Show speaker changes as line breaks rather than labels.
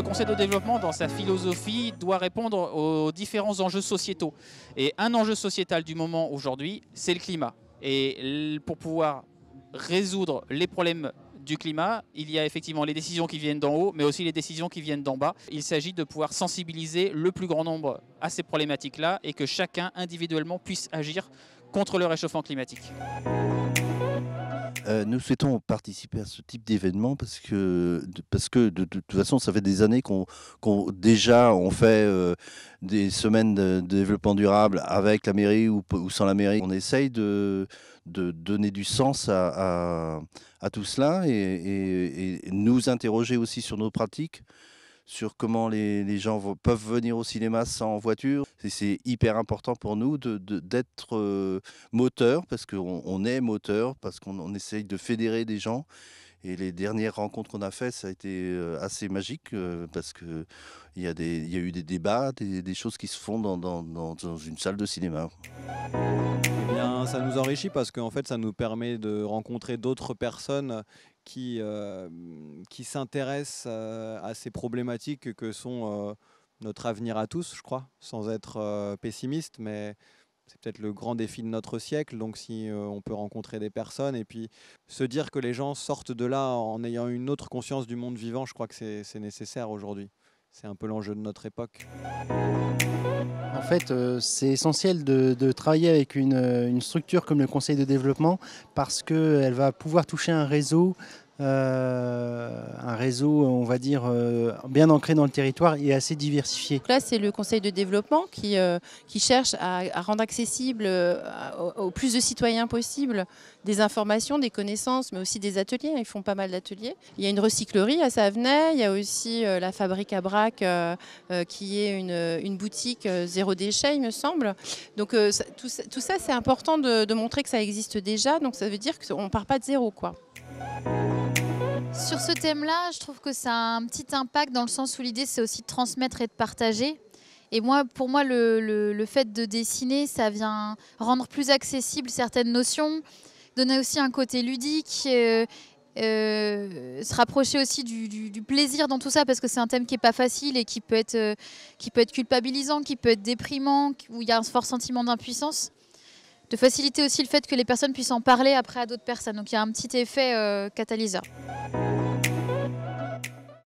Le conseil de développement, dans sa philosophie, doit répondre aux différents enjeux sociétaux. Et un enjeu sociétal du moment aujourd'hui, c'est le climat. Et pour pouvoir résoudre les problèmes du climat, il y a effectivement les décisions qui viennent d'en haut, mais aussi les décisions qui viennent d'en bas. Il s'agit de pouvoir sensibiliser le plus grand nombre à ces problématiques-là et que chacun individuellement puisse agir contre le réchauffement climatique.
Nous souhaitons participer à ce type d'événement parce que de toute façon, ça fait des années déjà on fait des semaines de développement durable avec la mairie ou sans la mairie. On essaye de donner du sens à tout cela et nous interroger aussi sur nos pratiques, sur comment les gens peuvent venir au cinéma sans voiture. C'est hyper important pour nous d'être moteur, parce qu'on est moteur, parce qu'on essaye de fédérer des gens. Et les dernières rencontres qu'on a faites, ça a été assez magique, parce qu'il y a eu des débats, des choses qui se font dans une salle de cinéma.
Eh bien, ça nous enrichit parce qu'en fait, ça nous permet de rencontrer d'autres personnes qui s'intéressent à ces problématiques que sont notre avenir à tous, je crois, sans être pessimiste, mais c'est peut-être le grand défi de notre siècle. Donc si on peut rencontrer des personnes et puis se dire que les gens sortent de là en ayant une autre conscience du monde vivant, je crois que c'est nécessaire aujourd'hui. C'est un peu l'enjeu de notre époque.
En fait, c'est essentiel de travailler avec une structure comme le conseil de développement parce qu'elle va pouvoir toucher un réseau, on va dire, bien ancré dans le territoire et assez diversifié.
Donc là, c'est le conseil de développement qui cherche à rendre accessible au plus de citoyens possible des informations, des connaissances, mais aussi des ateliers. Ils font pas mal d'ateliers. Il y a une recyclerie à Savenay, il y a aussi la fabrique à Brac qui est une boutique zéro déchet, il me semble. Donc tout ça, c'est important de montrer que ça existe déjà. Donc ça veut dire qu'on ne part pas de zéro, quoi.
Sur ce thème-là, je trouve que ça a un petit impact dans le sens où l'idée, c'est aussi de transmettre et de partager. Et pour moi, le fait de dessiner, ça vient rendre plus accessible certaines notions, donner aussi un côté ludique, se rapprocher aussi du plaisir dans tout ça, parce que c'est un thème qui n'est pas facile et qui peut être culpabilisant, qui peut être déprimant, où il y a un fort sentiment d'impuissance. De faciliter aussi le fait que les personnes puissent en parler après à d'autres personnes. Donc il y a un petit effet catalyseur.